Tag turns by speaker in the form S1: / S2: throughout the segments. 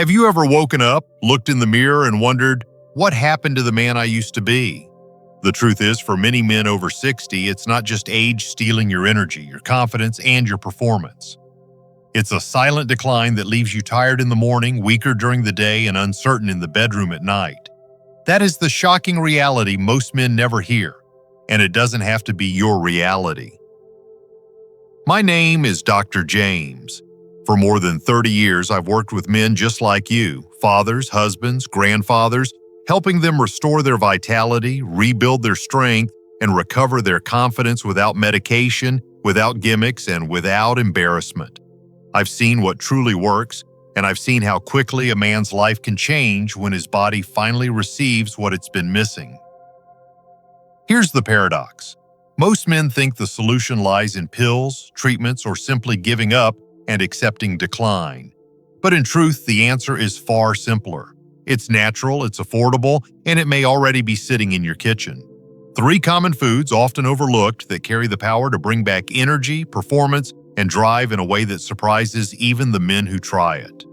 S1: Have you ever woken up, looked in the mirror, and wondered, what happened to the man I used to be? The truth is, for many men over 60, it's not just age stealing your energy, your confidence, and your performance. It's a silent decline that leaves you tired in the morning, weaker during the day, and uncertain in the bedroom at night. That is the shocking reality most men never hear, and it doesn't have to be your reality. My name is Dr. James. For more than 30 years, I've worked with men just like you, fathers, husbands, grandfathers, helping them restore their vitality, rebuild their strength, and recover their confidence without medication, without gimmicks, and without embarrassment. I've seen what truly works, and I've seen how quickly a man's life can change when his body finally receives what it's been missing. Here's the paradox. Most men think the solution lies in pills, treatments, or simply giving up and accepting decline. But in truth, the answer is far simpler. It's natural, it's affordable, and it may already be sitting in your kitchen. 3 common foods, often overlooked, that carry the power to bring back energy, performance, and drive in a way that surprises even the men who try it.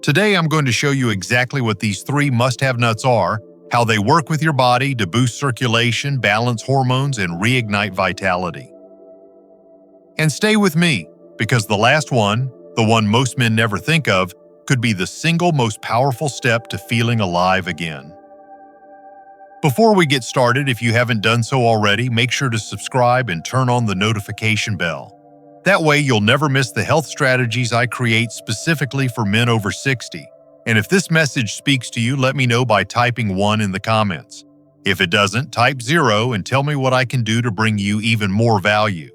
S1: Today, I'm going to show you exactly what these 3 must-have nuts are, how they work with your body to boost circulation, balance hormones, and reignite vitality. And stay with me, because the last one, the one most men never think of, could be the single most powerful step to feeling alive again. Before we get started, if you haven't done so already, make sure to subscribe and turn on the notification bell. That way, you'll never miss the health strategies I create specifically for men over 60. And if this message speaks to you, let me know by typing 1 in the comments. If it doesn't, type 0 and tell me what I can do to bring you even more value.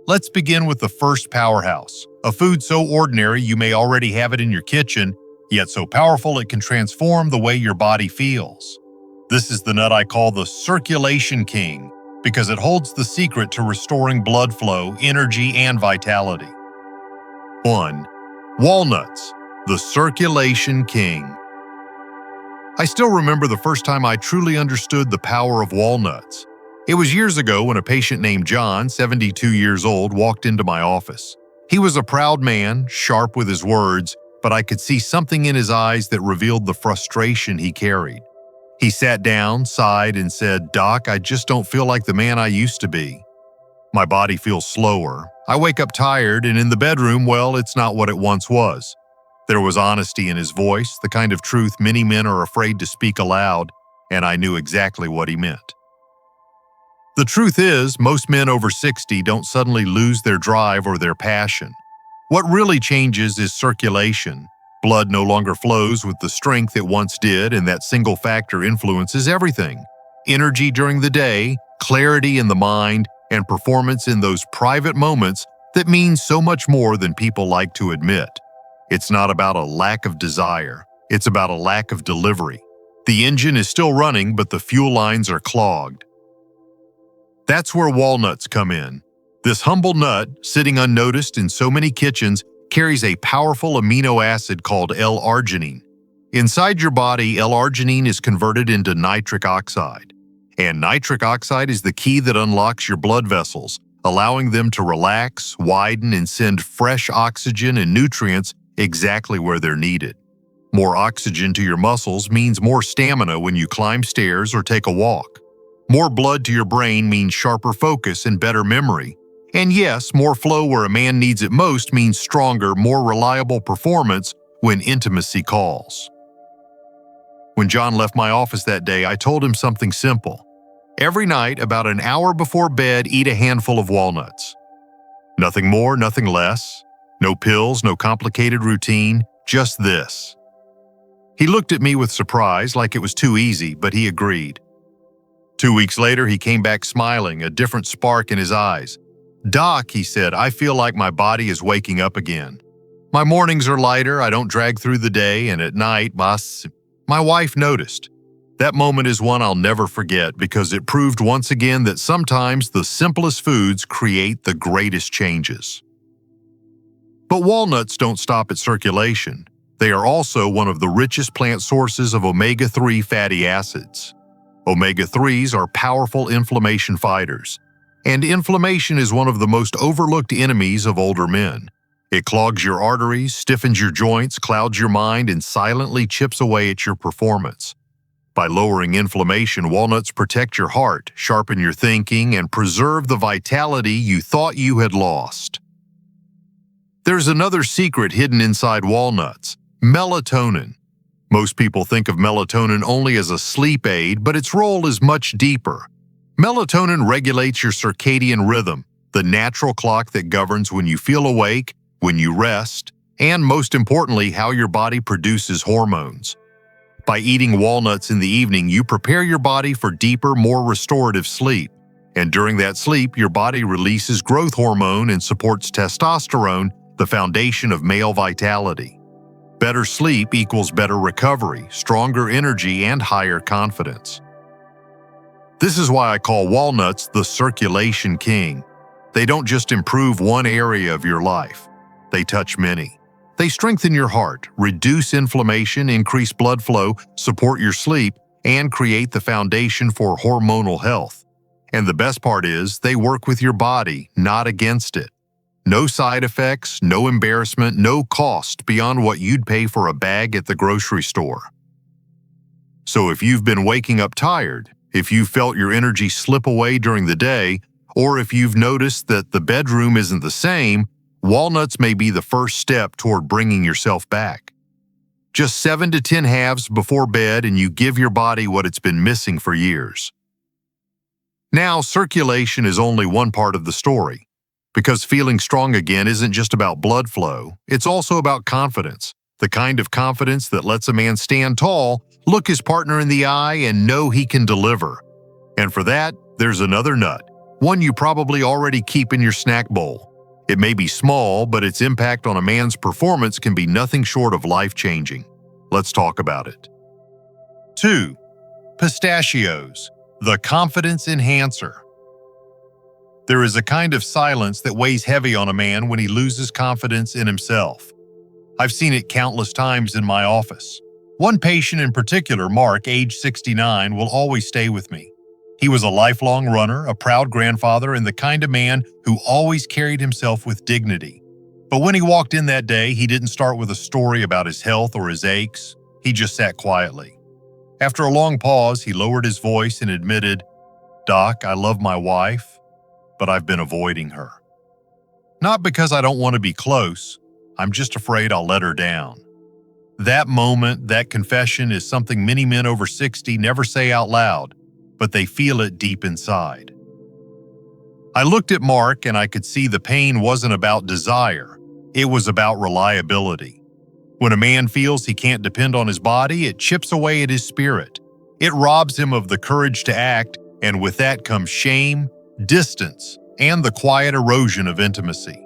S1: Let's begin with the first powerhouse, a food so ordinary you may already have it in your kitchen, yet so powerful it can transform the way your body feels. This is the nut I call the circulation king, because it holds the secret to restoring blood flow, energy, and vitality. 1. Walnuts, the circulation king. I still remember the first time I truly understood the power of walnuts. It was years ago when a patient named John, 72 years old, walked into my office. He was a proud man, sharp with his words, but I could see something in his eyes that revealed the frustration he carried. He sat down, sighed, and said, "Doc, I just don't feel like the man I used to be. My body feels slower. I wake up tired, and in the bedroom, well, it's not what it once was." There was honesty in his voice, the kind of truth many men are afraid to speak aloud, and I knew exactly what he meant. The truth is, most men over 60 don't suddenly lose their drive or their passion. What really changes is circulation. Blood no longer flows with the strength it once did, and that single factor influences everything. Energy during the day, clarity in the mind, and performance in those private moments that mean so much more than people like to admit. It's not about a lack of desire. It's about a lack of delivery. The engine is still running, but the fuel lines are clogged. That's where walnuts come in. This humble nut, sitting unnoticed in so many kitchens, carries a powerful amino acid called L-arginine. Inside your body, L-arginine is converted into nitric oxide. And nitric oxide is the key that unlocks your blood vessels, allowing them to relax, widen, and send fresh oxygen and nutrients exactly where they're needed. More oxygen to your muscles means more stamina when you climb stairs or take a walk. More blood to your brain means sharper focus and better memory. And yes, more flow where a man needs it most means stronger, more reliable performance when intimacy calls. When John left my office that day, I told him something simple. Every night, about an hour before bed, eat a handful of walnuts. Nothing more, nothing less. No pills, no complicated routine, just this. He looked at me with surprise, like it was too easy, but he agreed. 2 weeks later, he came back smiling, a different spark in his eyes. "Doc," he said, "I feel like my body is waking up again. My mornings are lighter, I don't drag through the day, and at night, my wife noticed." That moment is one I'll never forget because it proved once again that sometimes the simplest foods create the greatest changes. But walnuts don't stop at circulation. They are also one of the richest plant sources of omega-3 fatty acids. Omega-3s are powerful inflammation fighters, and inflammation is one of the most overlooked enemies of older men. It clogs your arteries, stiffens your joints, clouds your mind, and silently chips away at your performance. By lowering inflammation, walnuts protect your heart, sharpen your thinking, and preserve the vitality you thought you had lost. There's another secret hidden inside walnuts: melatonin. Most people think of melatonin only as a sleep aid, but its role is much deeper. Melatonin regulates your circadian rhythm, the natural clock that governs when you feel awake, when you rest, and most importantly, how your body produces hormones. By eating walnuts in the evening, you prepare your body for deeper, more restorative sleep. And during that sleep, your body releases growth hormone and supports testosterone, the foundation of male vitality. Better sleep equals better recovery, stronger energy, and higher confidence. This is why I call walnuts the circulation king. They don't just improve one area of your life. They touch many. They strengthen your heart, reduce inflammation, increase blood flow, support your sleep, and create the foundation for hormonal health. And the best part is, they work with your body, not against it. No side effects, no embarrassment, no cost beyond what you'd pay for a bag at the grocery store. So if you've been waking up tired, if you've felt your energy slip away during the day, or if you've noticed that the bedroom isn't the same, walnuts may be the first step toward bringing yourself back. Just 7 to 10 halves before bed and you give your body what it's been missing for years. Now, circulation is only one part of the story, because feeling strong again isn't just about blood flow, it's also about confidence, the kind of confidence that lets a man stand tall, look his partner in the eye, and know he can deliver. And for that, there's another nut, one you probably already keep in your snack bowl. It may be small, but its impact on a man's performance can be nothing short of life-changing. Let's talk about it. 2. Pistachios, the confidence enhancer. There is a kind of silence that weighs heavy on a man when he loses confidence in himself. I've seen it countless times in my office. One patient in particular, Mark, age 69, will always stay with me. He was a lifelong runner, a proud grandfather, and the kind of man who always carried himself with dignity. But when he walked in that day, he didn't start with a story about his health or his aches. He just sat quietly. After a long pause, he lowered his voice and admitted, "Doc, I love my wife, but I've been avoiding her. Not because I don't want to be close, I'm just afraid I'll let her down." That moment, that confession, is something many men over 60 never say out loud, but they feel it deep inside. I looked at Mark and I could see the pain wasn't about desire, it was about reliability. When a man feels he can't depend on his body, it chips away at his spirit. It robs him of the courage to act, and with that comes shame, distance, and the quiet erosion of intimacy.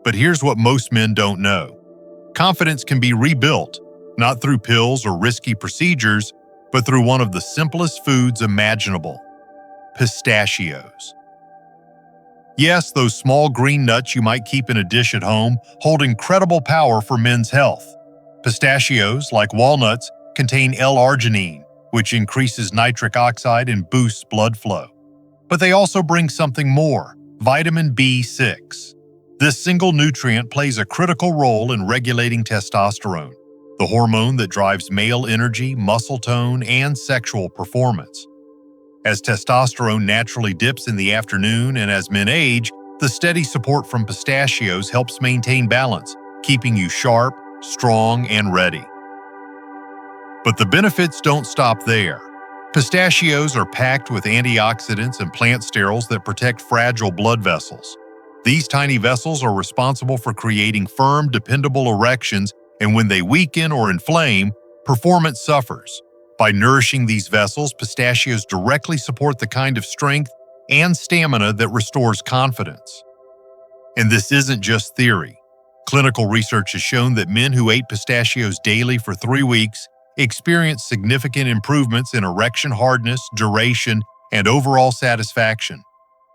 S1: But here's what most men don't know. Confidence can be rebuilt, not through pills or risky procedures, but through one of the simplest foods imaginable: pistachios. Yes, those small green nuts you might keep in a dish at home hold incredible power for men's health. Pistachios, like walnuts, contain L-arginine, which increases nitric oxide and boosts blood flow. But they also bring something more: vitamin B6. This single nutrient plays a critical role in regulating testosterone, the hormone that drives male energy, muscle tone, and sexual performance. As testosterone naturally dips in the afternoon and as men age, the steady support from pistachios helps maintain balance, keeping you sharp, strong, and ready. But the benefits don't stop there. Pistachios are packed with antioxidants and plant sterols that protect fragile blood vessels. These tiny vessels are responsible for creating firm, dependable erections, and when they weaken or inflame, performance suffers. By nourishing these vessels, pistachios directly support the kind of strength and stamina that restores confidence. And this isn't just theory. Clinical research has shown that men who ate pistachios daily for 3 weeks experienced significant improvements in erection hardness, duration, and overall satisfaction.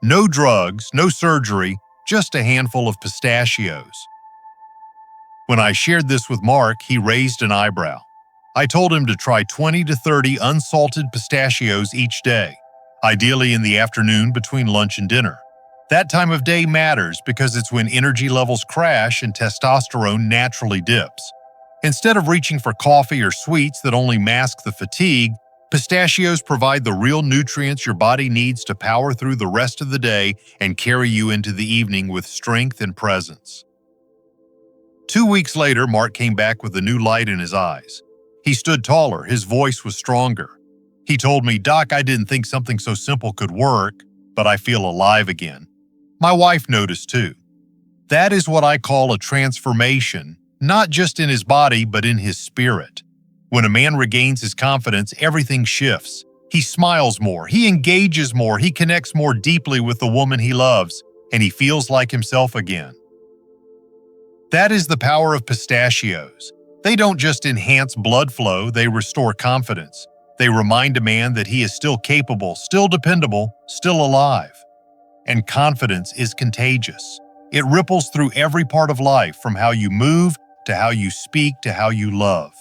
S1: No drugs, no surgery, just a handful of pistachios. When I shared this with Mark, he raised an eyebrow. I told him to try 20 to 30 unsalted pistachios each day, ideally in the afternoon between lunch and dinner. That time of day matters because it's when energy levels crash and testosterone naturally dips. Instead of reaching for coffee or sweets that only mask the fatigue, pistachios provide the real nutrients your body needs to power through the rest of the day and carry you into the evening with strength and presence. 2 weeks later, Mark came back with a new light in his eyes. He stood taller, his voice was stronger. He told me, "Doc, I didn't think something so simple could work, but I feel alive again." My wife noticed too. That is what I call a transformation, not just in his body, but in his spirit. When a man regains his confidence, everything shifts. He smiles more, he engages more, he connects more deeply with the woman he loves, and he feels like himself again. That is the power of pistachios. They don't just enhance blood flow, they restore confidence. They remind a man that he is still capable, still dependable, still alive. And confidence is contagious. It ripples through every part of life, from how you move, to how you speak, to how you love.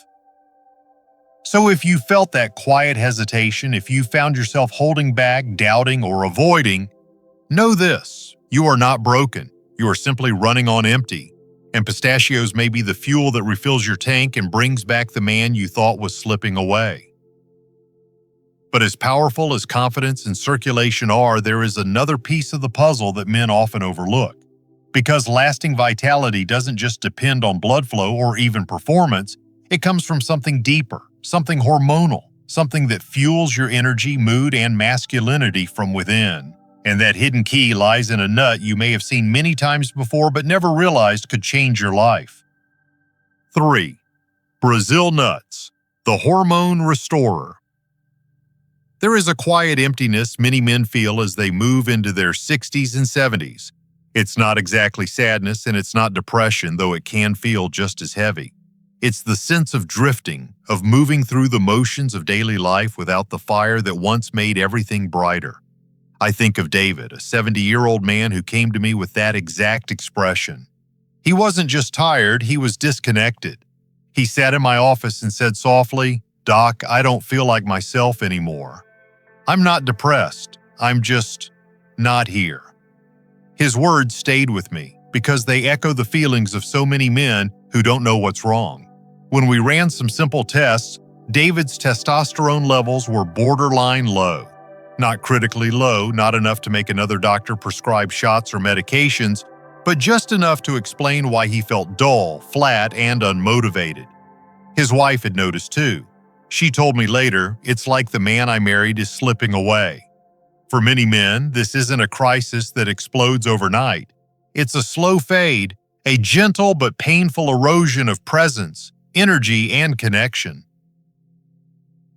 S1: So if you felt that quiet hesitation, if you found yourself holding back, doubting, or avoiding, know this: you are not broken. You are simply running on empty. And pistachios may be the fuel that refills your tank and brings back the man you thought was slipping away. But as powerful as confidence and circulation are, there is another piece of the puzzle that men often overlook. Because lasting vitality doesn't just depend on blood flow or even performance, it comes from something deeper, something hormonal, something that fuels your energy, mood, and masculinity from within. And that hidden key lies in a nut you may have seen many times before but never realized could change your life. 3. Brazil nuts, the hormone restorer. There is a quiet emptiness many men feel as they move into their 60s and 70s. It's not exactly sadness and it's not depression, though it can feel just as heavy. It's the sense of drifting, of moving through the motions of daily life without the fire that once made everything brighter. I think of David, a 70-year-old man who came to me with that exact expression. He wasn't just tired, he was disconnected. He sat in my office and said softly, "Doc, I don't feel like myself anymore. I'm not depressed, I'm just not here." His words stayed with me because they echo the feelings of so many men who don't know what's wrong. When we ran some simple tests, David's testosterone levels were borderline low. Not critically low, not enough to make another doctor prescribe shots or medications, but just enough to explain why he felt dull, flat, and unmotivated. His wife had noticed too. She told me later, "It's like the man I married is slipping away." For many men, this isn't a crisis that explodes overnight. It's a slow fade, a gentle but painful erosion of presence, energy, and connection.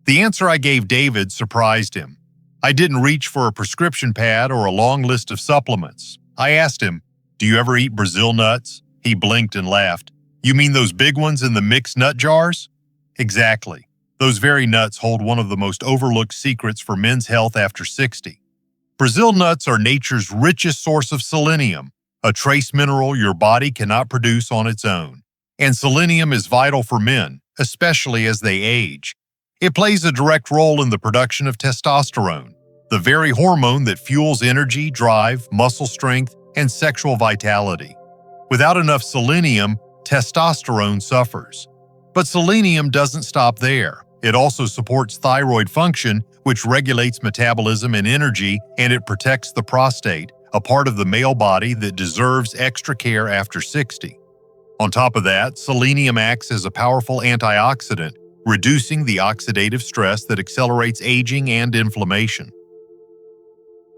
S1: The answer I gave David surprised him. I didn't reach for a prescription pad or a long list of supplements. I asked him, "Do you ever eat Brazil nuts?" He blinked and laughed. "You mean those big ones in the mixed nut jars?" Exactly. Those very nuts hold one of the most overlooked secrets for men's health after 60. Brazil nuts are nature's richest source of selenium, a trace mineral your body cannot produce on its own. And selenium is vital for men, especially as they age. It plays a direct role in the production of testosterone, the very hormone that fuels energy, drive, muscle strength, and sexual vitality. Without enough selenium, testosterone suffers. But selenium doesn't stop there. It also supports thyroid function, which regulates metabolism and energy, and it protects the prostate, a part of the male body that deserves extra care after 60. On top of that, selenium acts as a powerful antioxidant, reducing the oxidative stress that accelerates aging and inflammation.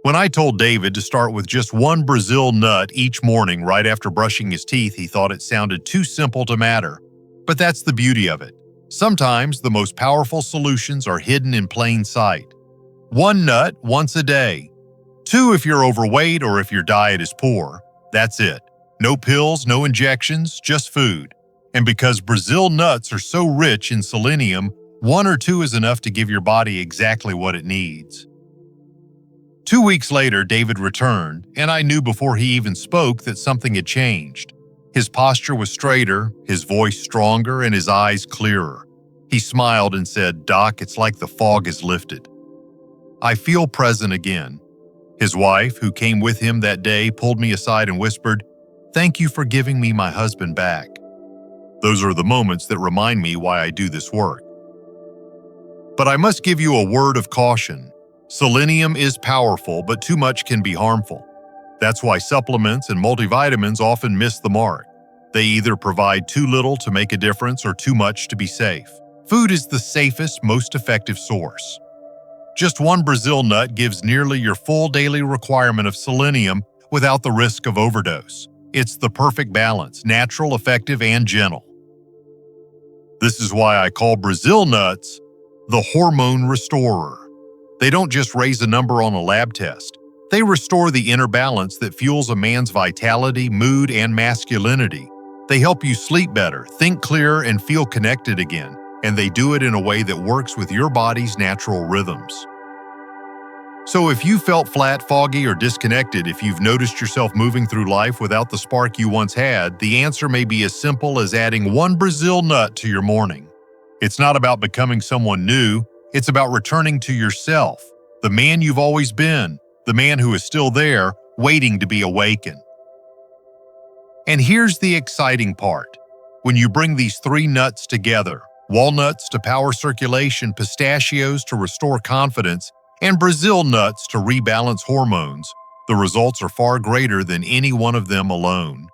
S1: When I told David to start with just one Brazil nut each morning right after brushing his teeth, he thought it sounded too simple to matter. But that's the beauty of it. Sometimes the most powerful solutions are hidden in plain sight. One nut once a day. 2 if you're overweight or if your diet is poor. That's it. No pills, no injections, just food. And because Brazil nuts are so rich in selenium, 1 or 2 is enough to give your body exactly what it needs. 2 weeks later, David returned, and I knew before he even spoke that something had changed. His posture was straighter, his voice stronger, and his eyes clearer. He smiled and said, "Doc, it's like the fog has lifted. I feel present again." His wife, who came with him that day, pulled me aside and whispered, "Thank you for giving me my husband back." Those are the moments that remind me why I do this work. But I must give you a word of caution. Selenium is powerful, but too much can be harmful. That's why supplements and multivitamins often miss the mark. They either provide too little to make a difference or too much to be safe. Food is the safest, most effective source. Just one Brazil nut gives nearly your full daily requirement of selenium without the risk of overdose. It's the perfect balance, natural, effective, and gentle. This is why I call Brazil nuts the hormone restorer. They don't just raise a number on a lab test. They restore the inner balance that fuels a man's vitality, mood, and masculinity. They help you sleep better, think clearer, and feel connected again. And they do it in a way that works with your body's natural rhythms. So if you felt flat, foggy, or disconnected, if you've noticed yourself moving through life without the spark you once had, the answer may be as simple as adding one Brazil nut to your morning. It's not about becoming someone new, it's about returning to yourself, the man you've always been, the man who is still there, waiting to be awakened. And here's the exciting part. When you bring these three nuts together, walnuts to power circulation, pistachios to restore confidence, and Brazil nuts to rebalance hormones, the results are far greater than any one of them alone.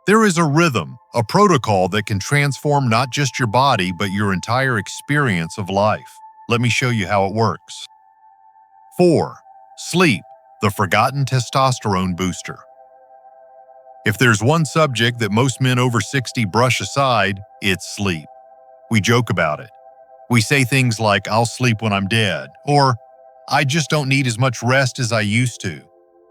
S1: There is a rhythm, a protocol that can transform not just your body, but your entire experience of life. Let me show you how it works. 4. Sleep, the forgotten testosterone booster. If there's one subject that most men over 60 brush aside, it's sleep. We joke about it. We say things like, "I'll sleep when I'm dead," or "I just don't need as much rest as I used to."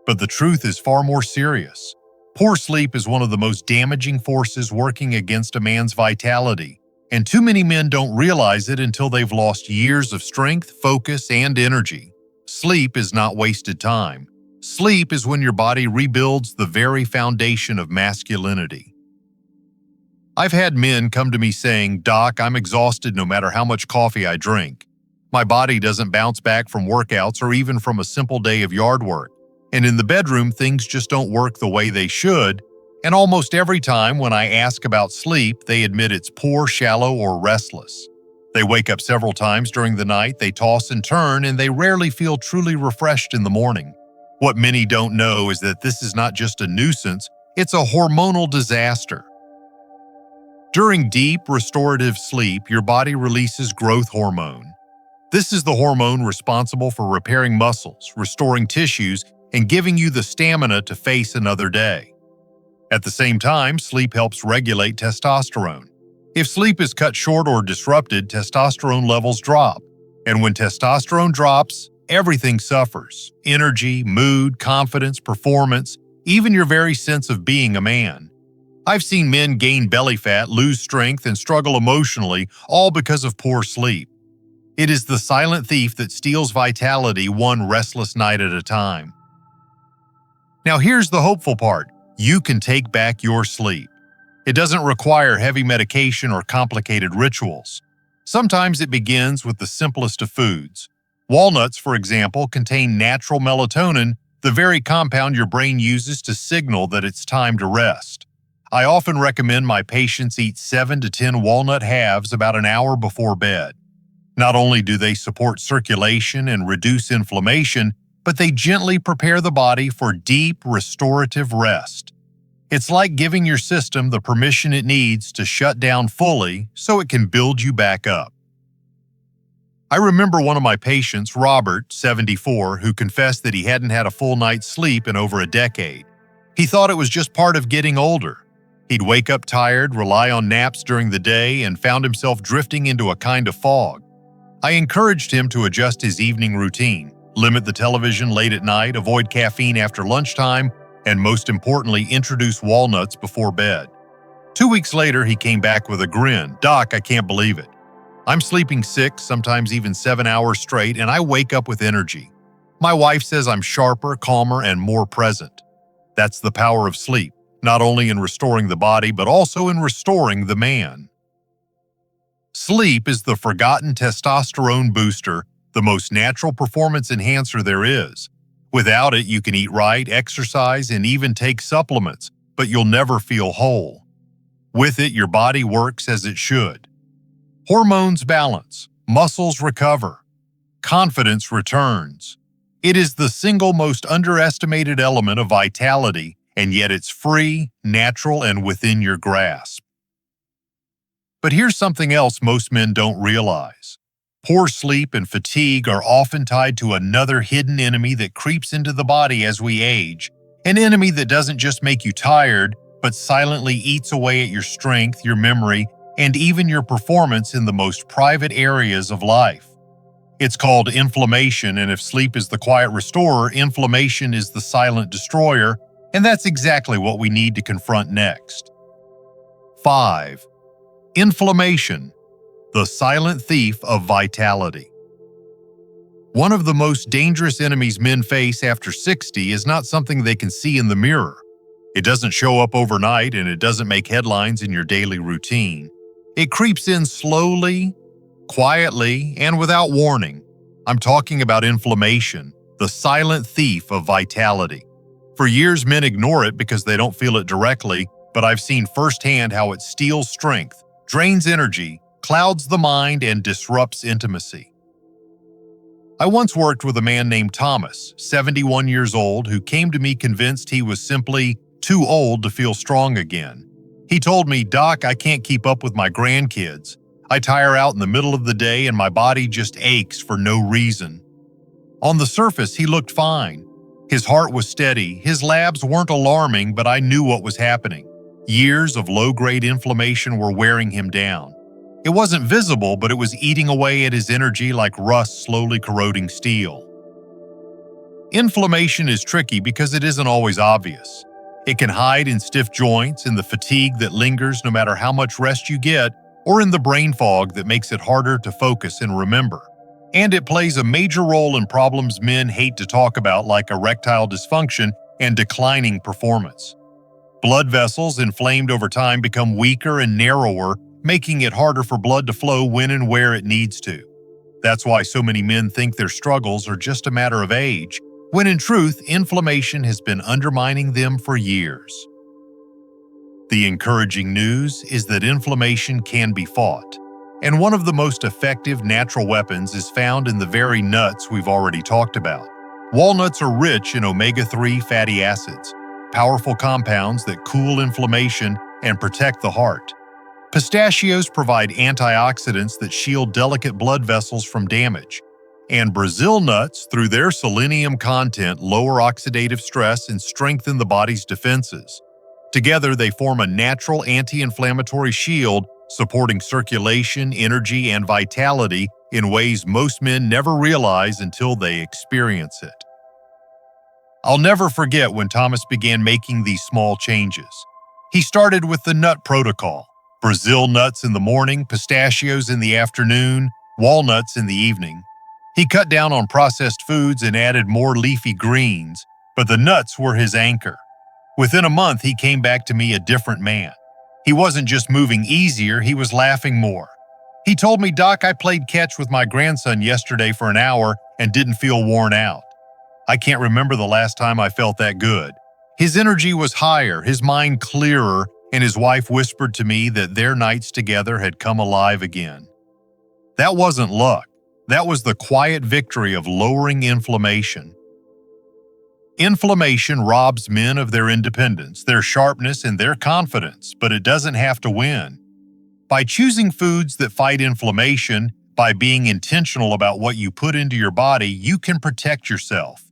S1: But the truth is far more serious. Poor sleep is one of the most damaging forces working against a man's vitality, and too many men don't realize it until they've lost years of strength, focus, and energy. Sleep is not wasted time. Sleep is when your body rebuilds the very foundation of masculinity. I've had men come to me saying, "Doc, I'm exhausted no matter how much coffee I drink. My body doesn't bounce back from workouts or even from a simple day of yard work. And in the bedroom, things just don't work the way they should." And almost every time when I ask about sleep, they admit it's poor, shallow, or restless. They wake up several times during the night, they toss and turn, and they rarely feel truly refreshed in the morning. What many don't know is that this is not just a nuisance, it's a hormonal disaster. During deep, restorative sleep, your body releases growth hormone. This is the hormone responsible for repairing muscles, restoring tissues, and giving you the stamina to face another day. At the same time, sleep helps regulate testosterone. If sleep is cut short or disrupted, testosterone levels drop. And when testosterone drops, everything suffers. Energy, mood, confidence, performance, even your very sense of being a man. I've seen men gain belly fat, lose strength, and struggle emotionally, all because of poor sleep. It is the silent thief that steals vitality one restless night at a time. Now here's the hopeful part. You can take back your sleep. It doesn't require heavy medication or complicated rituals. Sometimes it begins with the simplest of foods. Walnuts, for example, contain natural melatonin, the very compound your brain uses to signal that it's time to rest. I often recommend my patients eat 7 to 10 walnut halves about an hour before bed. Not only do they support circulation and reduce inflammation, but they gently prepare the body for deep, restorative rest. It's like giving your system the permission it needs to shut down fully so it can build you back up. I remember one of my patients, Robert, 74, who confessed that he hadn't had a full night's sleep in over a decade. He thought it was just part of getting older. He'd wake up tired, rely on naps during the day, and found himself drifting into a kind of fog. I encouraged him to adjust his evening routine, limit the television late at night, avoid caffeine after lunchtime, and most importantly, introduce walnuts before bed. 2 weeks later, he came back with a grin. "Doc, I can't believe it. I'm sleeping 6, sometimes even 7 hours straight, and I wake up with energy. My wife says I'm sharper, calmer, and more present." That's the power of sleep, not only in restoring the body, but also in restoring the man. Sleep is the forgotten testosterone booster, the most natural performance enhancer there is. Without it, you can eat right, exercise, and even take supplements, but you'll never feel whole. With it, your body works as it should. Hormones balance, muscles recover, confidence returns. It is the single most underestimated element of vitality, and yet it's free, natural, and within your grasp. But here's something else most men don't realize. Poor sleep and fatigue are often tied to another hidden enemy that creeps into the body as we age, an enemy that doesn't just make you tired, but silently eats away at your strength, your memory, and even your performance in the most private areas of life. It's called inflammation, and if sleep is the quiet restorer, inflammation is the silent destroyer, and that's exactly what we need to confront next. 5. Inflammation, the silent thief of vitality. One of the most dangerous enemies men face after 60 is not something they can see in the mirror. It doesn't show up overnight, and it doesn't make headlines in your daily routine. It creeps in slowly, quietly, and without warning. I'm talking about inflammation, the silent thief of vitality. For years, men ignore it because they don't feel it directly, but I've seen firsthand how it steals strength, drains energy, clouds the mind, and disrupts intimacy. I once worked with a man named Thomas, 71 years old, who came to me convinced he was simply too old to feel strong again. He told me, "Doc, I can't keep up with my grandkids. I tire out in the middle of the day and my body just aches for no reason." On the surface, he looked fine. His heart was steady, his labs weren't alarming, but I knew what was happening. Years of low-grade inflammation were wearing him down. It wasn't visible, but it was eating away at his energy like rust slowly corroding steel. Inflammation is tricky because it isn't always obvious. It can hide in stiff joints, in the fatigue that lingers no matter how much rest you get, or in the brain fog that makes it harder to focus and remember. And it plays a major role in problems men hate to talk about, like erectile dysfunction and declining performance. Blood vessels inflamed over time become weaker and narrower, making it harder for blood to flow when and where it needs to. That's why so many men think their struggles are just a matter of age, when in truth, inflammation has been undermining them for years. The encouraging news is that inflammation can be fought, and one of the most effective natural weapons is found in the very nuts we've already talked about. Walnuts are rich in omega-3 fatty acids, powerful compounds that cool inflammation and protect the heart. Pistachios provide antioxidants that shield delicate blood vessels from damage. And Brazil nuts, through their selenium content, lower oxidative stress and strengthen the body's defenses. Together, they form a natural anti-inflammatory shield, supporting circulation, energy, and vitality in ways most men never realize until they experience it. I'll never forget when Thomas began making these small changes. He started with the nut protocol: Brazil nuts in the morning, pistachios in the afternoon, walnuts in the evening. He cut down on processed foods and added more leafy greens, but the nuts were his anchor. Within a month, he came back to me a different man. He wasn't just moving easier, he was laughing more. He told me, "Doc, I played catch with my grandson yesterday for an hour and didn't feel worn out. I can't remember the last time I felt that good." His energy was higher, his mind clearer, and his wife whispered to me that their nights together had come alive again. That wasn't luck. That was the quiet victory of lowering inflammation. Inflammation robs men of their independence, their sharpness, and their confidence, but it doesn't have to win. By choosing foods that fight inflammation, by being intentional about what you put into your body, you can protect yourself.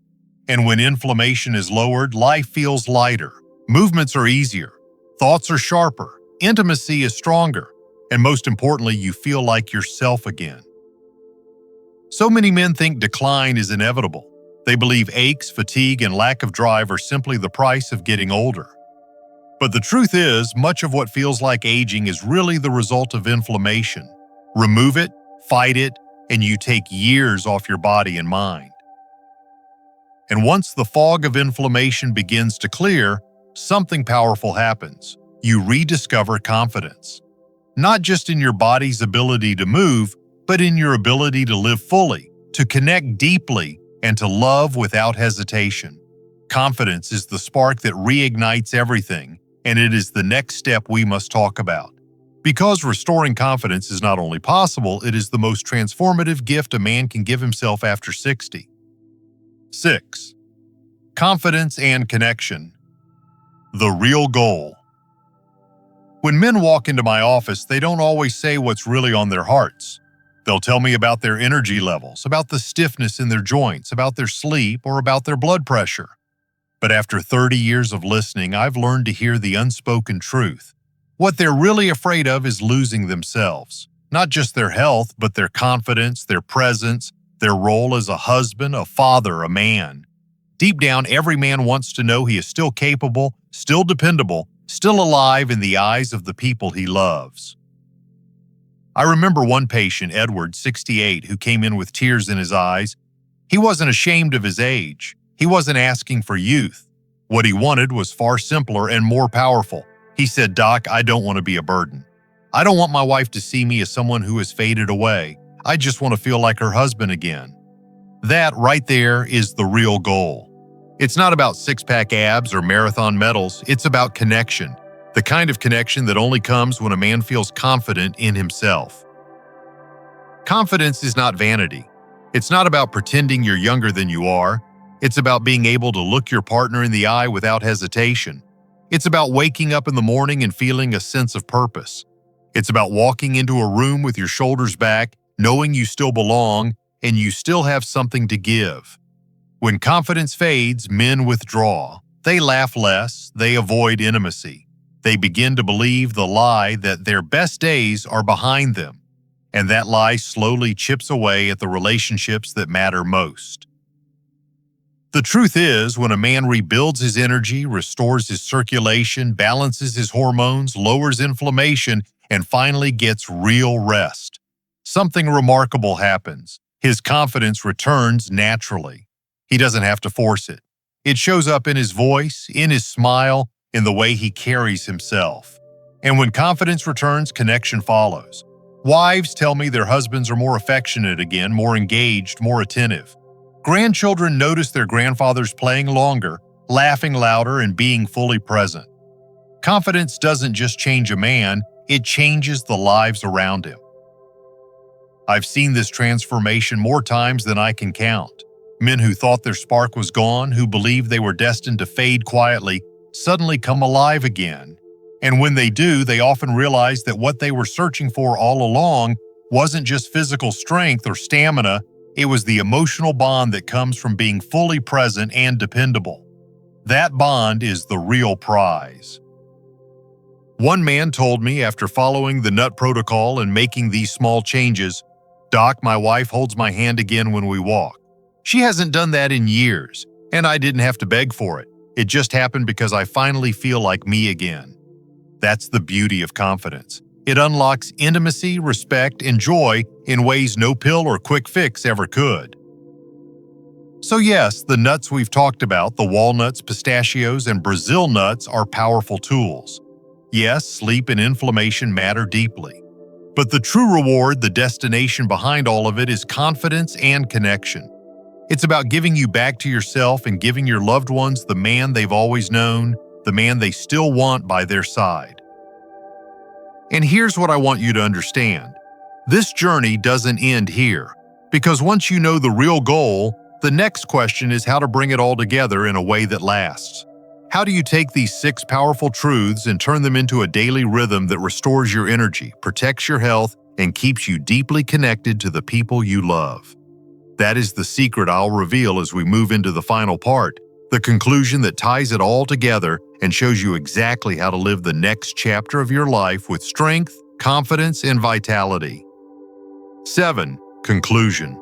S1: And when inflammation is lowered, life feels lighter, movements are easier, thoughts are sharper, intimacy is stronger, and most importantly, you feel like yourself again. So many men think decline is inevitable. They believe aches, fatigue, and lack of drive are simply the price of getting older. But the truth is, much of what feels like aging is really the result of inflammation. Remove it, fight it, and you take years off your body and mind. And once the fog of inflammation begins to clear, something powerful happens. You rediscover confidence. Not just in your body's ability to move, but in your ability to live fully, to connect deeply, and to love without hesitation. Confidence is the spark that reignites everything, and it is the next step we must talk about. Because restoring confidence is not only possible, it is the most transformative gift a man can give himself after 60. 6. Confidence and connection. The real goal. When men walk into my office, they don't always say what's really on their hearts. They'll tell me about their energy levels, about the stiffness in their joints, about their sleep, or about their blood pressure. But after 30 years of listening, I've learned to hear the unspoken truth. What they're really afraid of is losing themselves. Not just their health, but their confidence, their presence, their role as a husband, a father, a man. Deep down, every man wants to know he is still capable, still dependable, still alive in the eyes of the people he loves. I remember one patient, Edward, 68, who came in with tears in his eyes. He wasn't ashamed of his age. He wasn't asking for youth. What he wanted was far simpler and more powerful. He said, "Doc, I don't want to be a burden. I don't want my wife to see me as someone who has faded away. I just want to feel like her husband again." That right there is the real goal. It's not about six-pack abs or marathon medals. It's about connection. The kind of connection that only comes when a man feels confident in himself. Confidence is not vanity. It's not about pretending you're younger than you are. It's about being able to look your partner in the eye without hesitation. It's about waking up in the morning and feeling a sense of purpose. It's about walking into a room with your shoulders back, knowing you still belong, and you still have something to give. When confidence fades, men withdraw. They laugh less. They avoid intimacy. They begin to believe the lie that their best days are behind them. And that lie slowly chips away at the relationships that matter most. The truth is, when a man rebuilds his energy, restores his circulation, balances his hormones, lowers inflammation, and finally gets real rest, something remarkable happens. His confidence returns naturally. He doesn't have to force it. It shows up in his voice, in his smile, in the way he carries himself. And when confidence returns, connection follows. Wives tell me their husbands are more affectionate again, more engaged, more attentive. Grandchildren notice their grandfathers playing longer, laughing louder, and being fully present. Confidence doesn't just change a man, it changes the lives around him. I've seen this transformation more times than I can count. Men who thought their spark was gone, who believed they were destined to fade quietly, suddenly come alive again. And when they do, they often realize that what they were searching for all along wasn't just physical strength or stamina, it was the emotional bond that comes from being fully present and dependable. That bond is the real prize. One man told me after following the nut protocol and making these small changes, "Doc, my wife holds my hand again when we walk. She hasn't done that in years, and I didn't have to beg for it. It just happened because I finally feel like me again." That's the beauty of confidence. It unlocks intimacy, respect, and joy in ways no pill or quick fix ever could. So yes, the nuts we've talked about, the walnuts, pistachios, and Brazil nuts are powerful tools. Yes, sleep and inflammation matter deeply. But the true reward, the destination behind all of it, is confidence and connection. It's about giving you back to yourself and giving your loved ones the man they've always known, the man they still want by their side. And here's what I want you to understand. This journey doesn't end here, because once you know the real goal, the next question is how to bring it all together in a way that lasts. How do you take these 6 powerful truths and turn them into a daily rhythm that restores your energy, protects your health, and keeps you deeply connected to the people you love? That is the secret I'll reveal as we move into the final part, the conclusion that ties it all together and shows you exactly how to live the next chapter of your life with strength, confidence, and vitality. 7. Conclusion.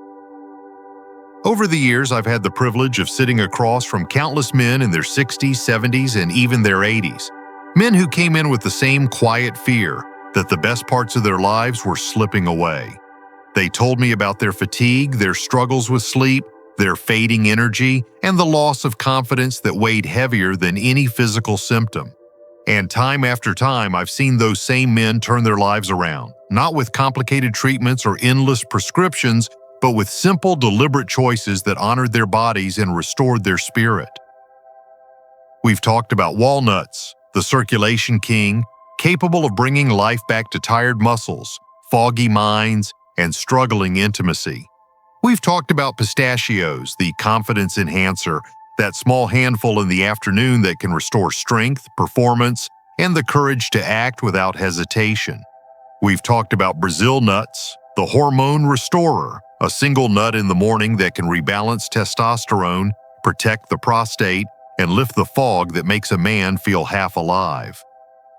S1: Over the years, I've had the privilege of sitting across from countless men in their 60s, 70s, and even their 80s. Men who came in with the same quiet fear that the best parts of their lives were slipping away. They told me about their fatigue, their struggles with sleep, their fading energy, and the loss of confidence that weighed heavier than any physical symptom. And time after time, I've seen those same men turn their lives around, not with complicated treatments or endless prescriptions, but with simple, deliberate choices that honored their bodies and restored their spirit. We've talked about walnuts, the circulation king, capable of bringing life back to tired muscles, foggy minds, and struggling intimacy. We've talked about pistachios, the confidence enhancer, that small handful in the afternoon that can restore strength, performance, and the courage to act without hesitation. We've talked about Brazil nuts, the hormone restorer, a single nut in the morning that can rebalance testosterone, protect the prostate, and lift the fog that makes a man feel half alive.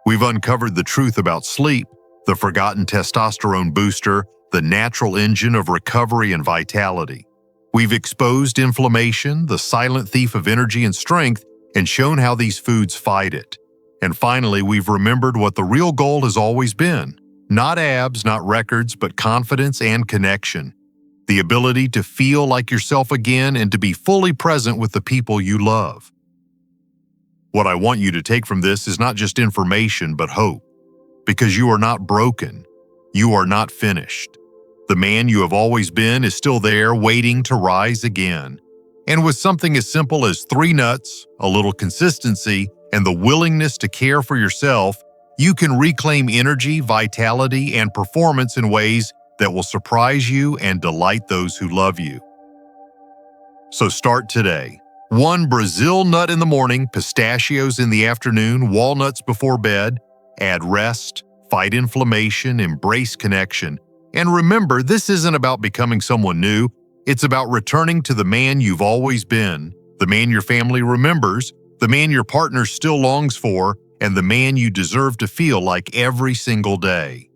S1: We've uncovered the truth about sleep, the forgotten testosterone booster, the natural engine of recovery and vitality. We've exposed inflammation, the silent thief of energy and strength, and shown how these foods fight it. And finally, we've remembered what the real goal has always been. Not abs, not records, but confidence and connection. The ability to feel like yourself again and to be fully present with the people you love. What I want you to take from this is not just information, but hope. Because you are not broken. You are not finished. The man you have always been is still there, waiting to rise again. And with something as simple as 3 nuts, a little consistency, and the willingness to care for yourself, you can reclaim energy, vitality, and performance in ways that will surprise you and delight those who love you. So start today. 1 Brazil nut in the morning, pistachios in the afternoon, walnuts before bed. Add rest, fight inflammation, embrace connection. And remember, this isn't about becoming someone new. It's about returning to the man you've always been, the man your family remembers, the man your partner still longs for, and the man you deserve to feel like every single day.